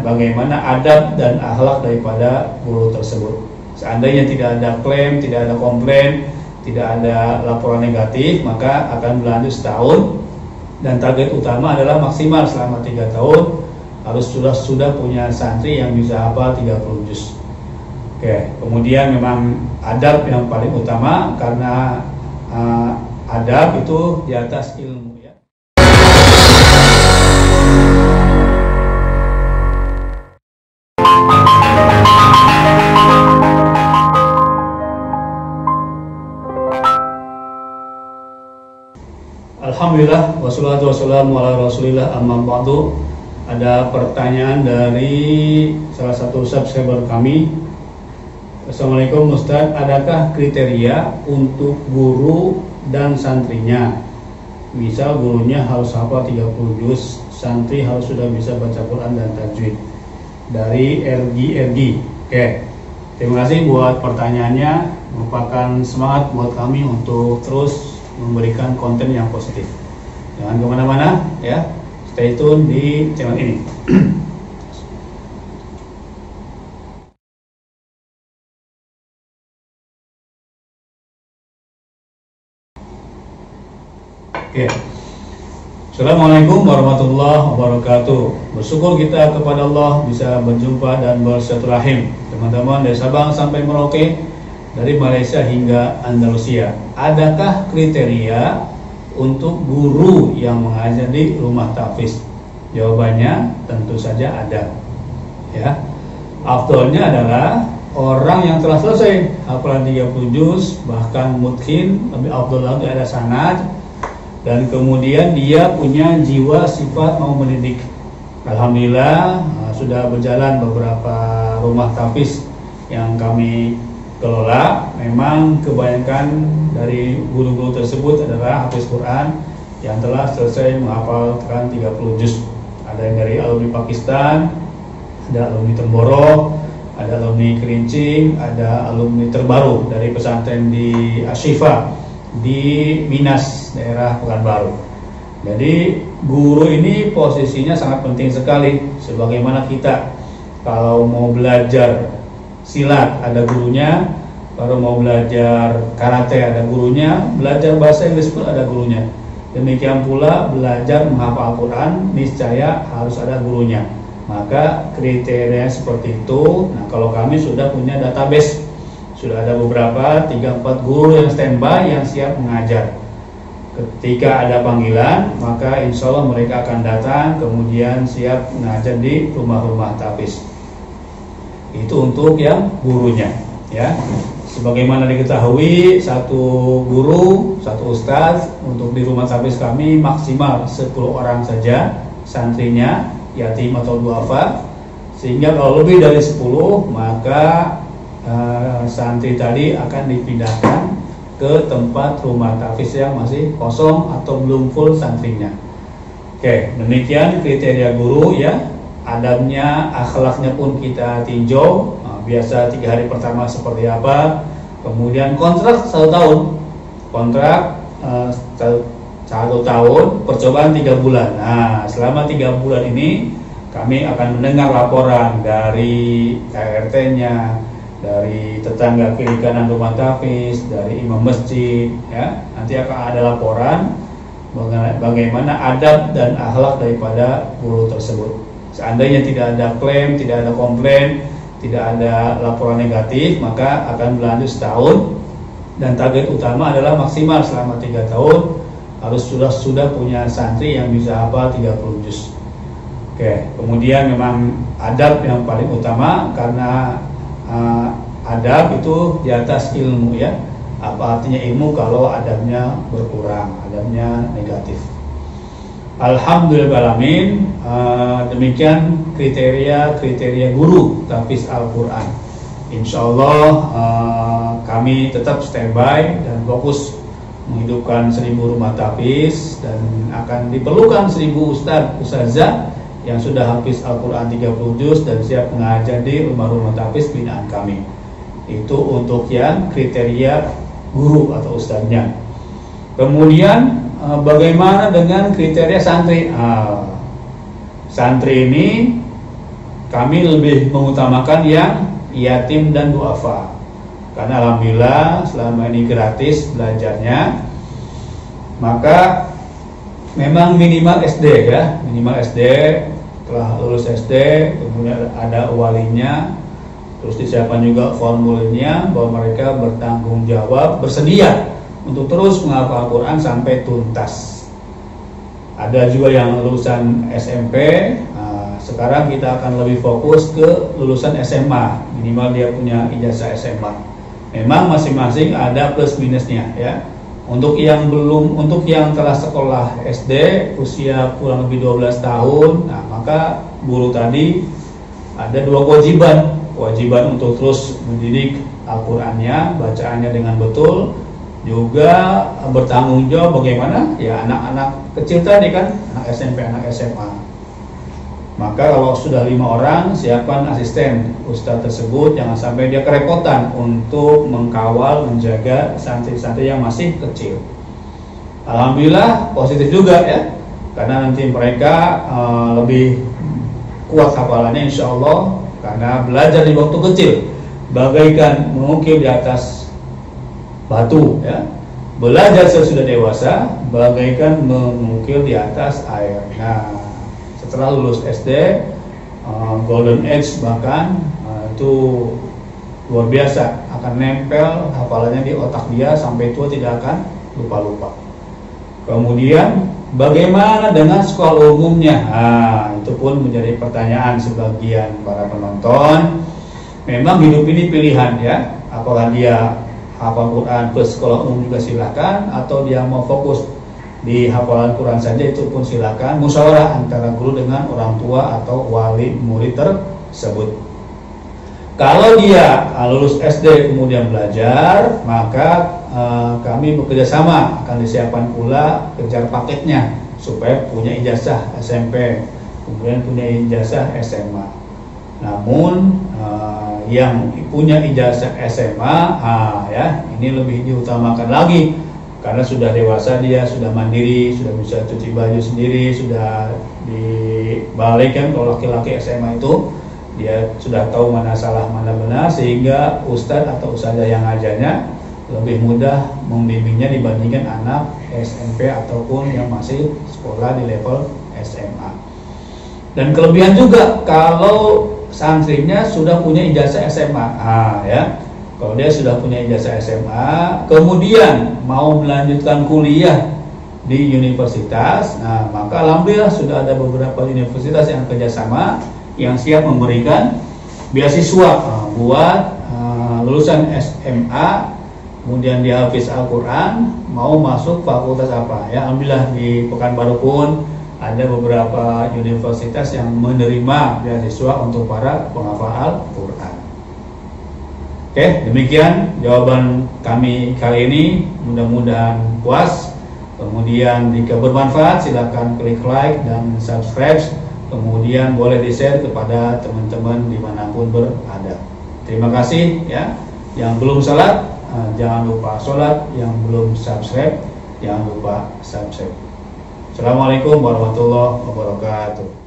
bagaimana adab dan akhlak daripada guru tersebut. Seandainya tidak ada klaim, tidak ada komplain, tidak ada laporan negatif, maka akan berlanjut setahun, dan target utama adalah maksimal selama 3 tahun harus sudah punya santri yang bisa hafal 30 juz. Oke, kemudian memang adab yang paling utama, karena adab itu di atas ilmu, ya. Alhamdulillah, wassalatu wassalamu ala rasulillah, amma ba'du. Ada pertanyaan dari salah satu subscriber kami. Assalamualaikum Ustaz, adakah kriteria untuk guru dan santrinya? Misal gurunya harus hafal 30 juz, santri harus sudah bisa baca Quran dan tajwid. Dari RG. Oke, terima kasih buat pertanyaannya. Merupakan semangat buat kami untuk terus memberikan konten yang positif. Jangan kemana-mana, ya. Stay tune di channel ini. Oke. Assalamualaikum warahmatullahi wabarakatuh. Bersyukur kita kepada Allah bisa berjumpa dan bersilaturahim. Teman-teman dari Sabang sampai Merauke, dari Malaysia hingga Andalusia. Adakah kriteria untuk guru yang mengajar di rumah tahfiz? Jawabannya tentu saja ada, ya. Afdolnya adalah orang yang telah selesai hafalan 30 juz, bahkan mungkin lebih afdol lagi ada sanad, dan kemudian dia punya jiwa sifat mau mendidik. Alhamdulillah sudah berjalan beberapa rumah tahfiz yang kami kelola. Memang kebanyakan dari guru-guru tersebut adalah hafiz Quran yang telah selesai menghafalkan 30 juz. Ada yang dari alumni Pakistan, ada alumni Temboro, ada alumni Kerincing, ada alumni terbaru dari pesantren di Ashifa di Minas, daerah Pekanbaru. Jadi guru ini posisinya sangat penting sekali. Sebagaimana kita kalau mau belajar silat ada gurunya, kalau mau belajar karate ada gurunya, belajar bahasa Inggris pun ada gurunya. Demikian pula belajar menghafal Al-Quran, niscaya harus ada gurunya. Maka kriteria seperti itu. Nah, kalau kami sudah punya database, sudah ada beberapa 3-4 guru yang standby yang siap mengajar. Ketika ada panggilan, maka insya Allah mereka akan datang, kemudian siap mengajar di rumah-rumah tahfiz. Itu untuk yang gurunya, ya. Sebagaimana diketahui, satu guru, satu ustadz untuk di rumah tahfiz kami maksimal 10 orang saja santrinya, yatim atau duafa. Sehingga kalau lebih dari 10, maka santri tadi akan dipindahkan ke tempat rumah tahfiz yang masih kosong atau belum full santrinya. Oke, demikian kriteria guru, ya. Adabnya, akhlaknya pun kita tinjau. Biasa 3 hari pertama seperti apa, kemudian kontrak 1 tahun, kontrak 1 tahun, percobaan 3 bulan. Nah, selama 3 bulan ini kami akan mendengar laporan dari KRT-nya, dari tetangga kiri kanan rumah tahfiz, dari imam masjid, ya. Nanti akan ada laporan bagaimana adab dan akhlak daripada guru tersebut. Seandainya tidak ada klaim, tidak ada komplain, tidak ada laporan negatif, maka akan berlanjut setahun, dan target utama adalah maksimal selama 3 tahun harus sudah punya santri yang bisa hafal 30 juz. Oke, kemudian memang adab yang paling utama, karena adab itu di atas ilmu, ya. Apa artinya ilmu kalau adabnya berkurang, adabnya negatif? Alhamdulillahirrahmanirrahim. Demikian kriteria guru tahfiz Al-Quran. Insyaallah kami tetap standby dan fokus menghidupkan 1000 rumah tahfiz, dan akan diperlukan 1000 ustazah yang sudah hafiz Al-Quran 30 juz dan siap mengajar di rumah-rumah tahfiz binaan kami. Itu untuk yang kriteria guru atau ustaznya. Kemudian bagaimana dengan kriteria santri? Santri ini kami lebih mengutamakan yang yatim dan duafa, karena alhamdulillah selama ini gratis belajarnya. Maka memang minimal SD ya, minimal SD, telah lulus SD kemudian ada walinya, terus disiapkan juga formulirnya bahwa mereka bertanggung jawab, bersedia untuk terus menghafal Al-Quran sampai tuntas. Ada juga yang lulusan SMP. Sekarang kita akan lebih fokus ke lulusan SMA, minimal dia punya ijazah SMA. Memang masing-masing ada plus minusnya ya. Untuk yang telah sekolah SD usia kurang lebih 12 tahun, nah maka guru tadi ada dua kewajiban untuk terus mendidik Al-Qur'annya, bacaannya dengan betul, juga bertanggung jawab bagaimana ya anak-anak kecil tadi kan, anak SMP, anak SMA. Maka kalau sudah 5 orang, siapkan asisten ustadz tersebut, jangan sampai dia kerepotan untuk mengkawal, menjaga santri-santri yang masih kecil. Alhamdulillah positif juga ya, karena nanti mereka lebih kuat hafalannya insya Allah, karena belajar di waktu kecil bagaikan mengukir di atas batu ya. Belajar sesudah dewasa bagaikan mengukir di atas air. Nah, setelah lulus SD, golden age bahkan itu luar biasa, akan nempel hafalannya di otak dia sampai tua, tidak akan lupa-lupa. Kemudian bagaimana dengan sekolah umumnya? Nah, itu pun menjadi pertanyaan sebagian para penonton. Memang hidup ini pilihan ya, apakah dia hafal Quran plus sekolah umum juga silakan, atau dia mau fokus di hafalan Quran saja, itu pun silakan. Musyawarah antara guru dengan orang tua atau wali murid tersebut. Kalau dia lulus SD kemudian belajar, maka kami bekerja sama, akan disiapkan pula kejar paketnya supaya punya ijazah SMP, kemudian punya ijazah SMA. Namun yang punya ijazah SMA ya, ini lebih diutamakan lagi, karena sudah dewasa, dia sudah mandiri, sudah bisa cuci baju sendiri, sudah dibalikkan. Kalau laki-laki SMA itu dia sudah tahu mana salah mana benar, sehingga ustadz atau ustazah yang ngajarnya lebih mudah membimbingnya dibandingkan anak SMP ataupun yang masih sekolah di level SMA. Dan kelebihan juga kalau santrinya sudah punya ijazah SMA, ya. Kalau dia sudah punya ijazah SMA, kemudian mau melanjutkan kuliah di universitas, nah maka alhamdulillah sudah ada beberapa universitas yang kerjasama yang siap memberikan beasiswa buat lulusan SMA, kemudian dia hafiz Al-Quran, mau masuk fakultas apa ya. Alhamdulillah di Pekanbaru pun ada beberapa universitas yang menerima beasiswa untuk para penghafal Al-Quran. Oke, demikian jawaban kami kali ini. Mudah-mudahan puas. Kemudian jika bermanfaat, silakan klik like dan subscribe. Kemudian boleh di-share kepada teman-teman dimanapun berada. Terima kasih ya. Yang belum salat, jangan lupa sholat. Yang belum subscribe, jangan lupa subscribe. Assalamualaikum warahmatullahi wabarakatuh.